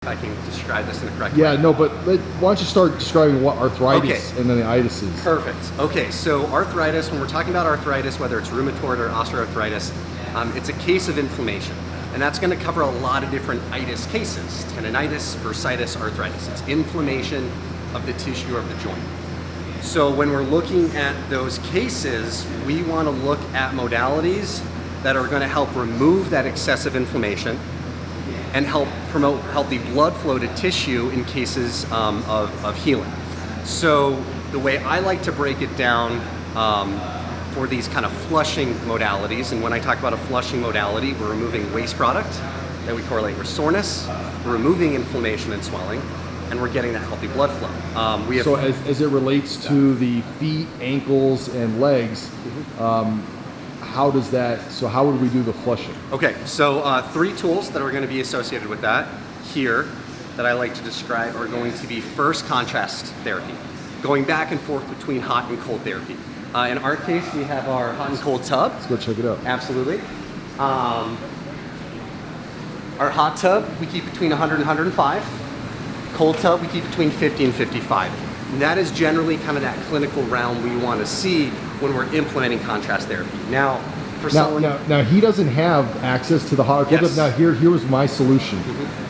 If I can describe this in the correct way. Yeah, no, but why don't you start describing what arthritis and then the itis is. Perfect. Okay, so arthritis, when we're talking about arthritis, whether it's rheumatoid or osteoarthritis, it's a case of inflammation. And that's going to cover a lot of different itis cases: tendonitis, bursitis, arthritis. It's inflammation of the tissue of the joint. So when we're looking at those cases, we want to look at modalities that are going to help remove that excessive inflammation and help promote healthy blood flow to tissue in cases of healing. So the way I like to break it down for these kind of flushing modalities, and when I talk about a flushing modality, we're removing waste product that we correlate with soreness, we're removing inflammation and swelling, and we're getting that healthy blood flow. So as it relates to the feet, ankles, and legs, how would we do the flushing? Okay, so 3 tools that are going to be associated with that here that I like to describe are going to be first, contrast therapy, going back and forth between hot and cold therapy. In our case, we have our hot and cold tub. Let's go check it out. Absolutely. Our hot tub, we keep between 100 and 105. Cold tub, we keep between 50 and 55. And that is generally kind of that clinical realm we want to see when we're implementing contrast therapy. Now, now he doesn't have access to the hot or cold tub. Now here was my solution.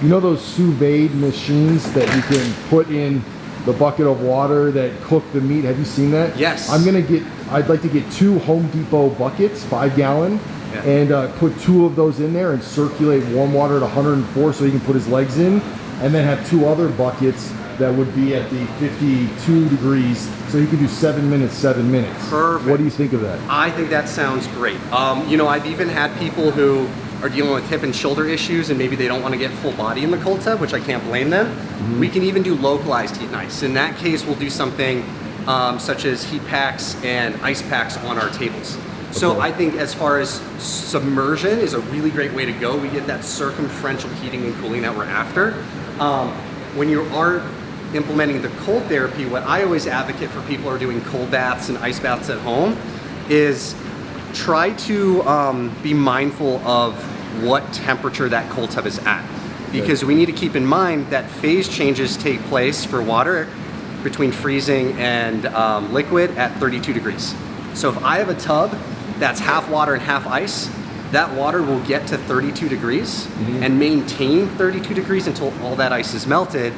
You know those sous vide machines that you can put in the bucket of water that cook the meat? Have you seen that? Yes. I'd like to get 2 Home Depot buckets, 5-gallon, and put 2 of those in there and circulate warm water at 104 so he can put his legs in, and then have 2 other buckets that would be at the 52 degrees, so you can do 7 minutes, 7 minutes. Perfect. What do you think of that? I think that sounds great. You know, I've even had people who are dealing with hip and shoulder issues and maybe they don't want to get full body in the cold tub, which I can't blame them. We can even do localized heat and ice. In that case, we'll do something such as heat packs and ice packs on our tables. So I think as far as submersion is a really great way to go. We get that circumferential heating and cooling that we're after. When you are implementing the cold therapy, what I always advocate for people who are doing cold baths and ice baths at home is try to be mindful of what temperature that cold tub is at. Because we need to keep in mind that phase changes take place for water between freezing and liquid at 32 degrees. So if I have a tub that's half water and half ice, that water will get to 32 degrees and maintain 32 degrees until all that ice is melted.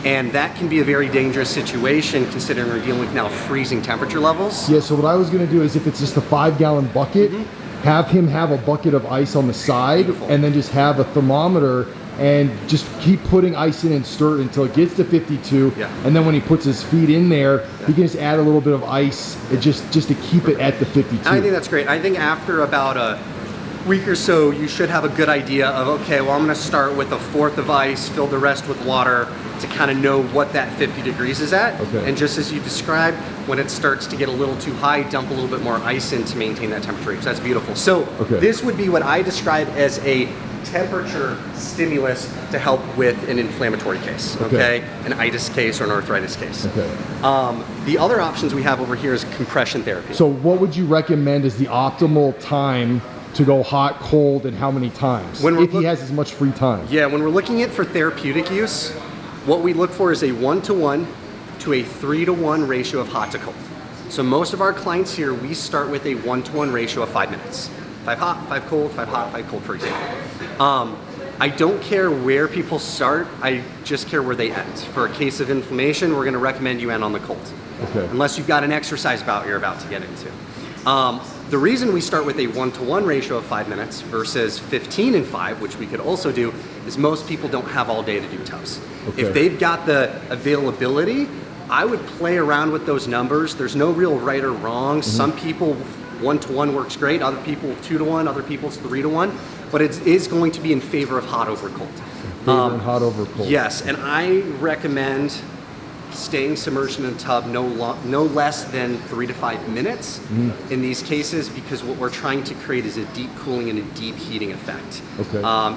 And that can be a very dangerous situation considering we're dealing with now freezing temperature levels. Yeah, so what I was gonna do is if it's just a 5-gallon bucket, have him have a bucket of ice on the side, and then just have a thermometer and just keep putting ice in and stir it until it gets to 52. And then when he puts his feet in there, he can just add a little bit of ice just to keep it at the 52. I think that's great. I think after about a week or so, you should have a good idea of, okay, well, I'm gonna start with 1/4 of ice, fill the rest with water to kind of know what that 50 degrees is at. And just as you described, when it starts to get a little too high, dump a little bit more ice in to maintain that temperature. So that's beautiful. So this would be what I describe as a temperature stimulus to help with an inflammatory case, an itis case or an arthritis case. The other options we have over here is compression therapy. So what would you recommend is the optimal time to go hot, cold, and how many times? If he has as much free time. Yeah, when we're looking at for therapeutic use, what we look for is a 1-to-1 to a 3-to-1 ratio of hot to cold. So most of our clients here, we start with a 1-to-1 ratio of 5 minutes. 5 hot, 5 cold, 5 hot, 5 cold, for example. I don't care where people start, I just care where they end. For a case of inflammation, we're gonna recommend you end on the cold. Unless you've got an exercise bout you're about to get into. The reason we start with a 1-to-1 ratio of 5 minutes versus 15 and 5, which we could also do, is most people don't have all day to do tubs. If they've got the availability, I would play around with those numbers. There's no real right or wrong. Some people 1-to-1 works great, other people 2-to-1, other people's 3-to-1, but it is going to be in favor of hot over cold. Hot over cold. Yes, and I recommend staying submerged in a tub no less than 3 to 5 minutes in these cases, because what we're trying to create is a deep cooling and a deep heating effect.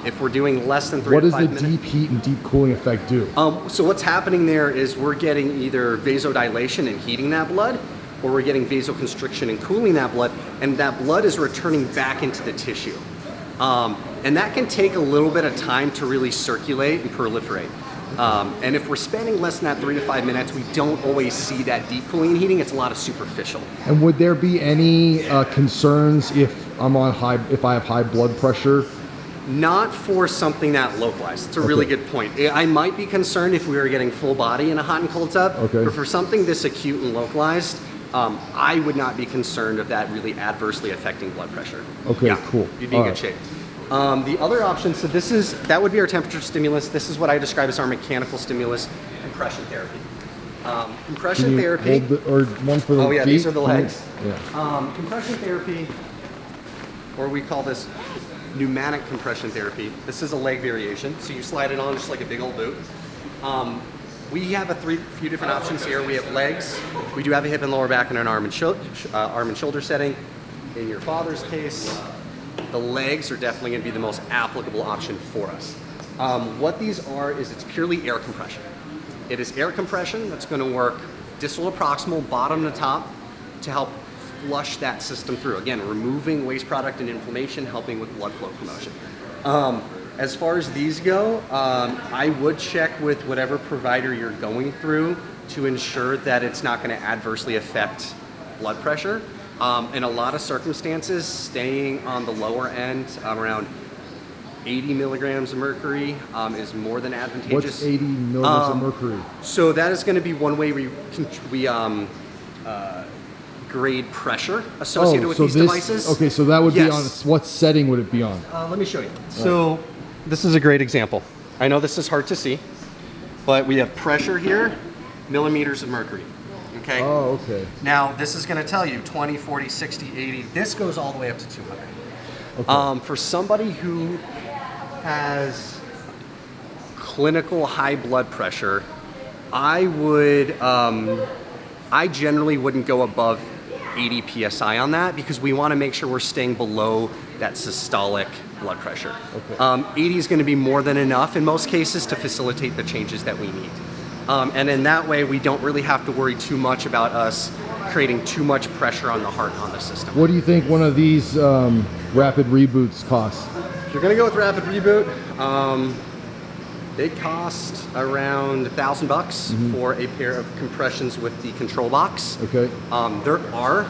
If we're doing less than 3 to 5 minutes. What does the deep heat and deep cooling effect do? So what's happening there is we're getting either vasodilation and heating that blood, or we're getting vasoconstriction and cooling that blood, and that blood is returning back into the tissue. And that can take a little bit of time to really circulate and proliferate. And if we're spending less than that 3 to 5 minutes, we don't always see that deep cooling and heating. It's a lot of superficial. And would there be any concerns if if I have high blood pressure? Not for something that localized. It's a really good point. I might be concerned if we were getting full body in a hot and cold tub, but for something this acute and localized, I would not be concerned of that really adversely affecting blood pressure. Okay, yeah, cool. You'd be in good shape. The other option, so that would be our temperature stimulus. This is what I describe as our mechanical stimulus, compression therapy. Compression therapy. Or one for the feet? These are the legs. Yeah. Compression therapy, or we call this pneumatic compression therapy. This is a leg variation, so you slide it on just like a big old boot. We have a few different options here. We have legs. We do have a hip and lower back and an arm and shoulder setting. In your father's case, the legs are definitely going to be the most applicable option for us. What these are is it's purely air compression. It is air compression that's going to work distal to proximal, bottom to top, to help flush that system through. Again, removing waste product and inflammation, helping with blood flow promotion. As far as these go, I would check with whatever provider you're going through to ensure that it's not going to adversely affect blood pressure. In a lot of circumstances, staying on the lower end, around 80 milligrams of mercury is more than advantageous. What's 80 milligrams of mercury? So that is going to be one way we grade pressure associated with these devices. Okay, so that would be on, what setting would it be on? Let me show you. So this is a great example. I know this is hard to see, but we have pressure here, millimeters of mercury. Okay. Oh, okay. Now, this is going to tell you 20, 40, 60, 80. This goes all the way up to 200. Okay. For somebody who has clinical high blood pressure, I generally wouldn't go above 80 psi on that because we want to make sure we're staying below that systolic blood pressure. Okay. 80 is going to be more than enough in most cases to facilitate the changes that we need. And in that way, we don't really have to worry too much about us creating too much pressure on the heart and on the system. What do you think one of these rapid reboots costs? If you're going to go with rapid reboot, they cost around $1,000 for a pair of compressions with the control box. Okay. There are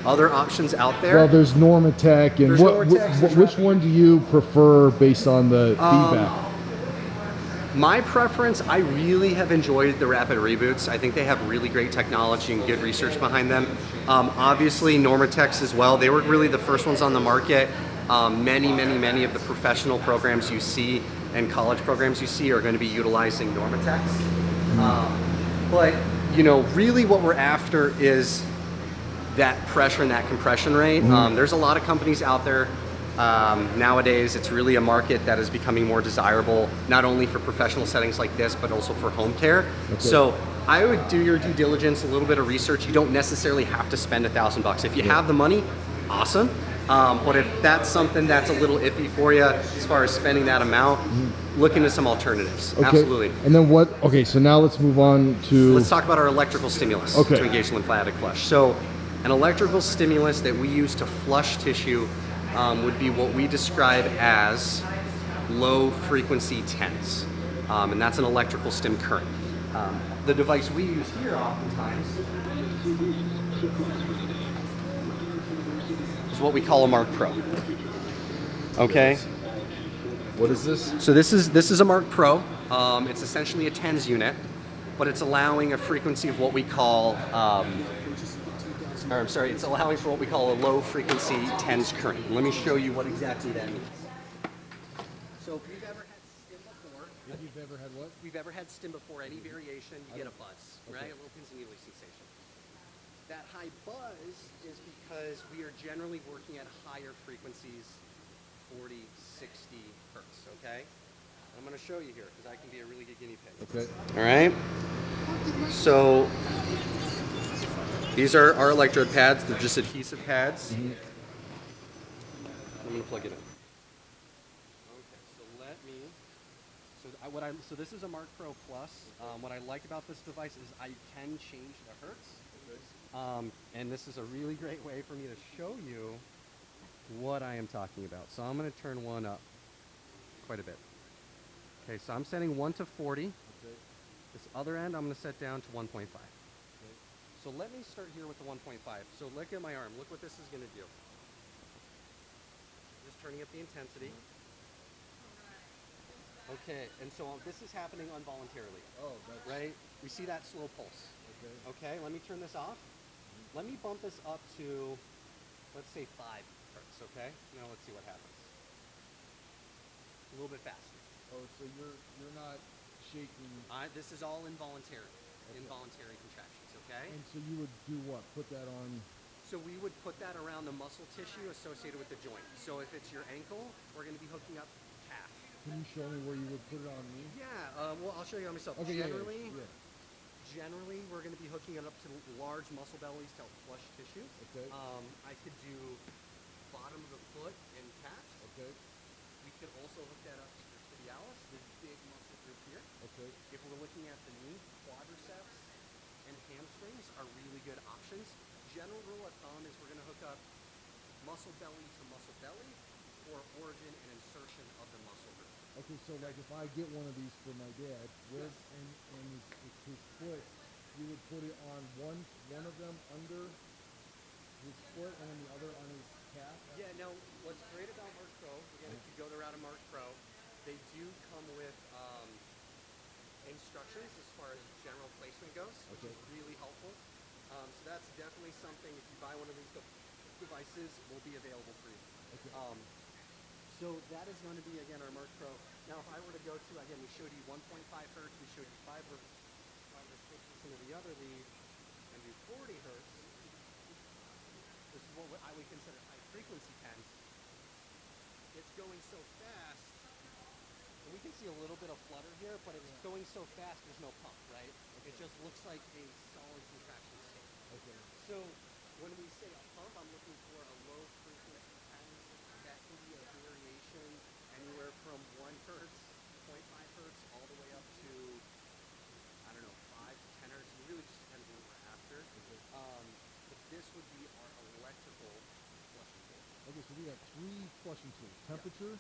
other options out there. Well, there's Normatec, and which one do you prefer based on the feedback? My preference, I really have enjoyed the rapid reboots. I think they have really great technology and good research behind them. Obviously, Normatec's as well. They were really the first ones on the market. Many of the professional programs you see and college programs you see are going to be utilizing Normatec's. But, you know, really what we're after is that pressure and that compression rate. There's a lot of companies out there. Nowadays, it's really a market that is becoming more desirable, not only for professional settings like this, but also for home care. Okay. So I would do your due diligence, a little bit of research. You don't necessarily have to spend $1,000. If you have the money, awesome. But if that's something that's a little iffy for you, as far as spending that amount, look into some alternatives. Okay. Absolutely. And then what, okay, so now let's move on to... Let's talk about our electrical stimulus to engage lymphatic flush. So an electrical stimulus that we use to flush tissue would be what we describe as low frequency TENS, and that's an electrical stim current. The device we use here oftentimes is what we call a Mark Pro. Okay. What is this? So this is a Mark Pro. It's essentially a TENS unit, but it's allowing a frequency of what we call it's allowing for what we call a low frequency TENS current. Let me show you what exactly that means. So if you've ever had stim before, if you've ever had what? We've ever had stim before, any variation, you get a buzz, right? A little pins and needles sensation. That high buzz is because we are generally working at higher frequencies, 40, 60 hertz, okay? And I'm going to show you here because I can be a really good guinea pig. Okay. All right? So these are our electrode pads. They're just adhesive pads. I'm going to plug it in. Okay, so this is a Mark Pro Plus. What I like about this device is I can change the hertz. And this is a really great way for me to show you what I am talking about. So I'm going to turn one up quite a bit. Okay, so I'm setting 1 to 40. Okay. This other end I'm going to set down to 1.5. Okay. So let me start here with the 1.5. So look at my arm. Look what this is going to do. Just turning up the intensity. Okay, and so this is happening involuntarily. Oh, that's right? We see that slow pulse. okay. Okay, let me turn this off. Let me bump this up to, let's say 5 hertz, okay? Now let's see what happens. A little bit faster. Oh, so you're not shaking. This is all involuntary, Okay. involuntary contractions, okay? And so you would do what? Put that on. So we would put that around the muscle tissue associated with the joint. So if it's your ankle, we're going to be hooking up calf. Can you show me where you would put it on me? Yeah, well, I'll show you on myself. Okay. Generally, Yeah. generally, we're going to be hooking it up to large muscle bellies to help flush tissue. Okay. I could do bottom of the foot and calf. Okay. We could also hook that up to your tibialis, this big muscle group here. Okay. If we're looking at the knee, quadriceps and hamstrings are really good options. General rule of thumb is we're going to hook up muscle belly to muscle belly or origin and insertion of the muscle group. Okay, so like if I get one of these for my dad, where Yes. and his foot, you would put it on one of them under his foot and then the other on his calf. Yeah, now what's great about March Pro, again, if you go the route of March Pro, they do come with instructions as far as general placement goes, which Okay. is really helpful. So that's definitely something, if you buy one of these devices, will be available for you. Okay. So that is going to be, again, our March Pro. Now, if I were to go to, again, we showed you 1.5 hertz, we showed you 5 hertz. If I were to switch this into the other lead and do 40 hertz, this is what I would consider high frequency tens. It's going so fast, and we can see a little bit of flutter here, but it's going so fast, there's no pump, right? It just looks like a solid contraction state. Okay. So when we say a pump, I'm looking for a low frequency tens. That can be a variation anywhere from 1 hertz, 0.5 hertz, all the way up to, I don't know, 5 to 10 hertz. It really just depends on what we're after. Okay. But this would be our electrical flushing tool. Okay, so we got 3 flushing tools. Temperature.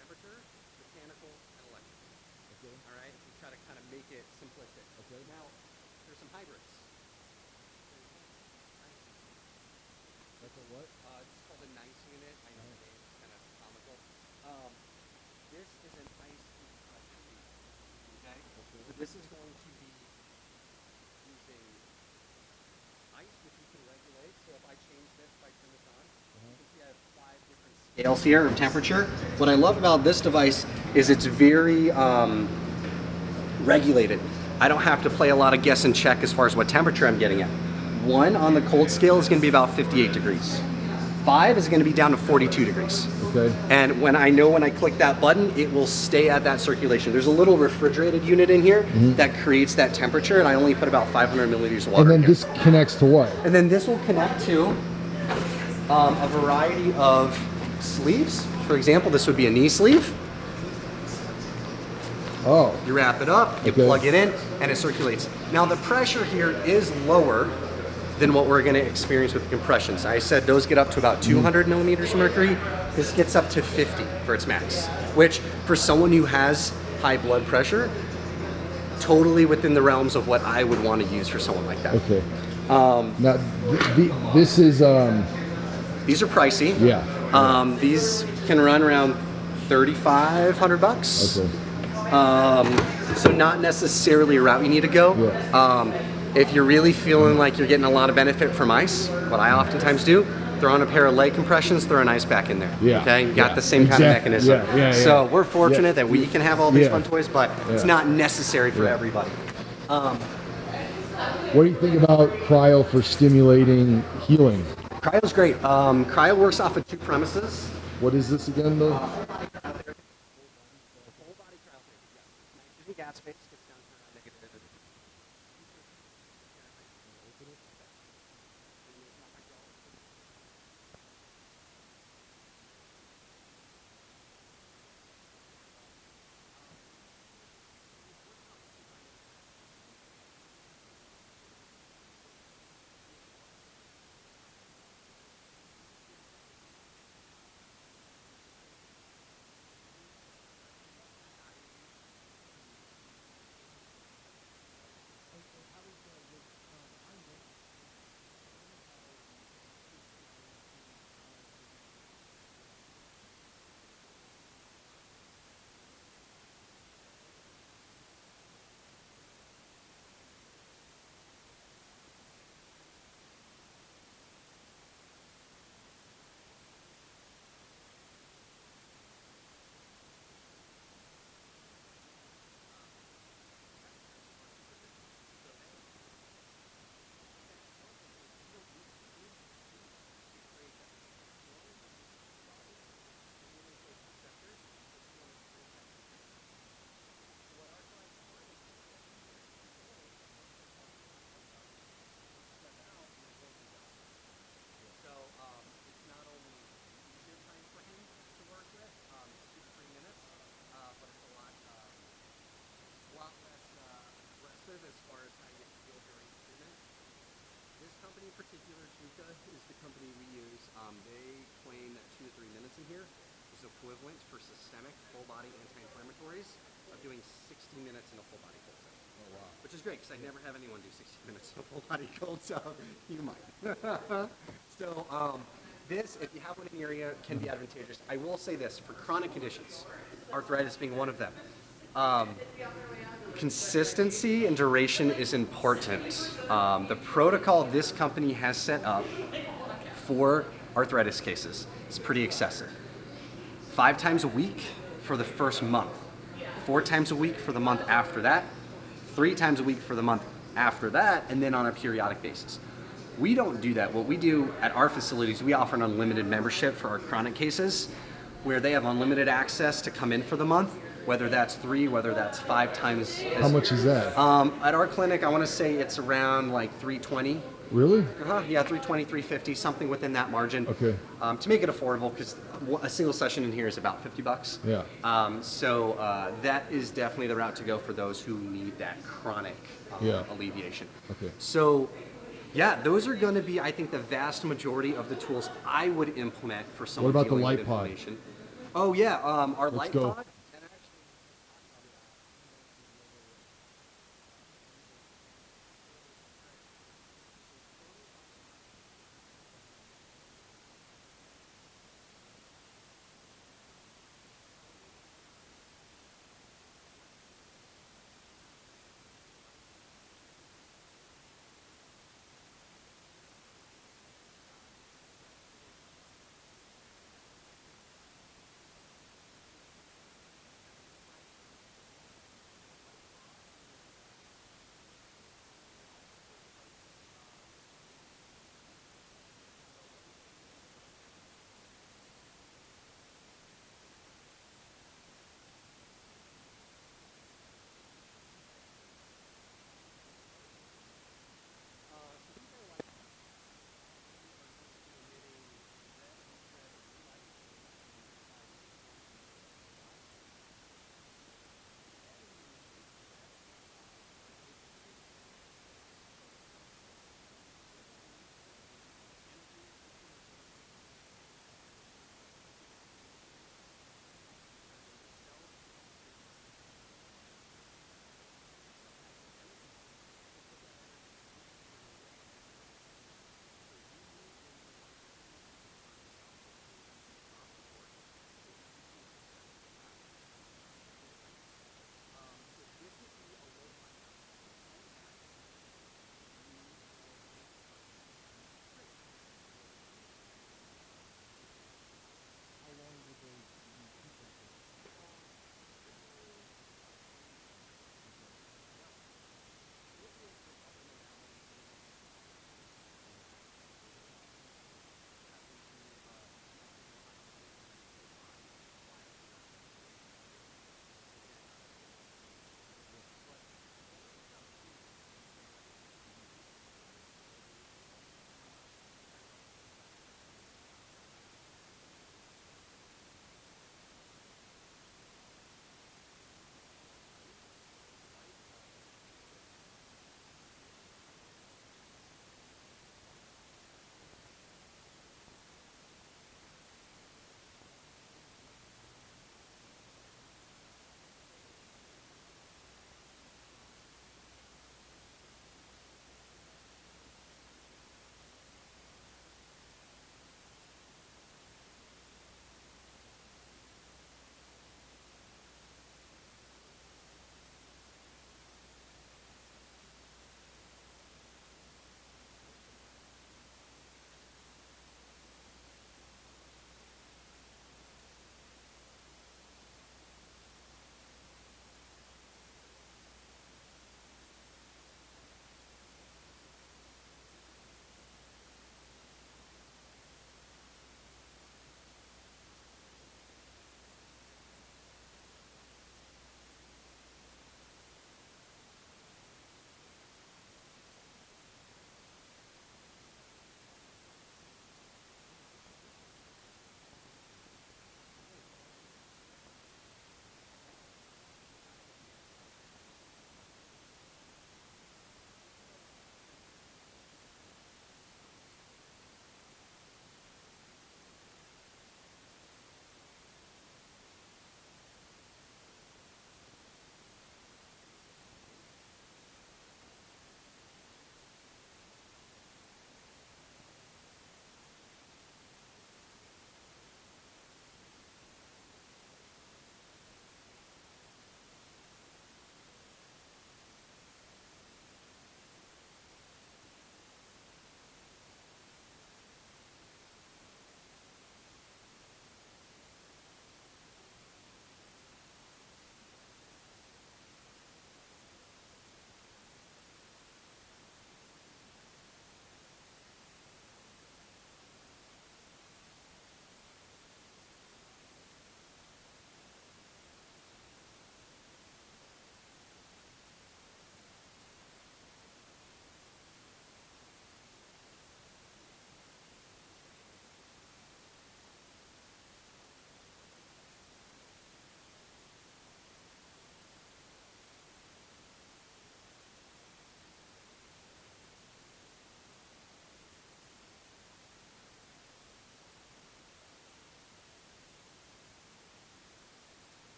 Temperature, mechanical, and electrical. Okay. All right? We try to kind of make it simplistic. Okay. Now, there's some hybrids. That's a what? It's called a nice unit. I know the name is kind of comical. This is an ice compression unit. Okay? So this is going to be using ice, which you can regulate. So if I change this, if I turn this on, you can see I have 5 different scales here of temperature. What I love about this device is it's very regulated. I don't have to play a lot of guess and check as far as what temperature I'm getting at. 1 on the cold scale is going to be about 58 degrees. 5 is going to be down to 42 degrees. Okay. And when I click that button, it will stay at that circulation. There's a little refrigerated unit in here that creates that temperature, and I only put about 500 milliliters of water And then in here. this connects to what? And then this will connect to a variety of sleeves. For example, this would be a knee sleeve. Oh. You wrap it up, you Okay. plug it in, and it circulates. Now the pressure here is lower than what we're going to experience with compressions. I said those get up to about 200 millimeters of mercury. This gets up to 50 for its max, which for someone who has high blood pressure, totally within the realms of what I would want to use for someone like that. Okay. Now, this is These are pricey. yeah. These can run around $3,500. Okay. So not necessarily a route you need to go. Yeah. If you're really feeling like you're getting a lot of benefit from ice, what I oftentimes do, throw on a pair of leg compressions, throw an ice pack in there. Yeah. Okay, you got Yeah. the same kind of Exactly. mechanism. Yeah. So we're fortunate Yeah. that we can have all these Yeah. fun toys, but it's Yeah. not necessary for everybody. What do you think about cryo for stimulating healing? Cryo's great. Cryo works off of 2 premises. What is this again, though? Whole body cryotherapy, yes. Nitrogen gas phase gets down to around negative. company in particular, Shluka, is the company we use. They claim that 2 to 3 minutes in here is equivalent for systemic full body anti-inflammatories of doing 60 minutes in a full body cold tub. Oh, wow. Which is great because I never have anyone do 60 minutes in a full body cold tub. You might. So this, if you have one in the area, can be advantageous. I will say this, for chronic conditions, arthritis being one of them, consistency and duration is important. The protocol this company has set up for arthritis cases is pretty excessive. 5 times a week for the first month, 4 times a week for the month after that, 3 times a week for the month after that, and then on a periodic basis. We don't do that. What we do at our facilities, we offer an unlimited membership for our chronic cases, where they have unlimited access to come in for the month, whether that's 3, whether that's 5 times. How much is that? At our clinic, I want to say it's around like $320. Really? Yeah, $320, $350, something within that margin. Okay. To make it affordable, because a single session in here is about $50. Yeah. So that is definitely the route to go for those who need that chronic alleviation. Okay. So yeah, those are going to be, I think, the vast majority of the tools I would implement for someone What about the dealing with light pod? inflammation. Oh yeah, our Let's light go. pod.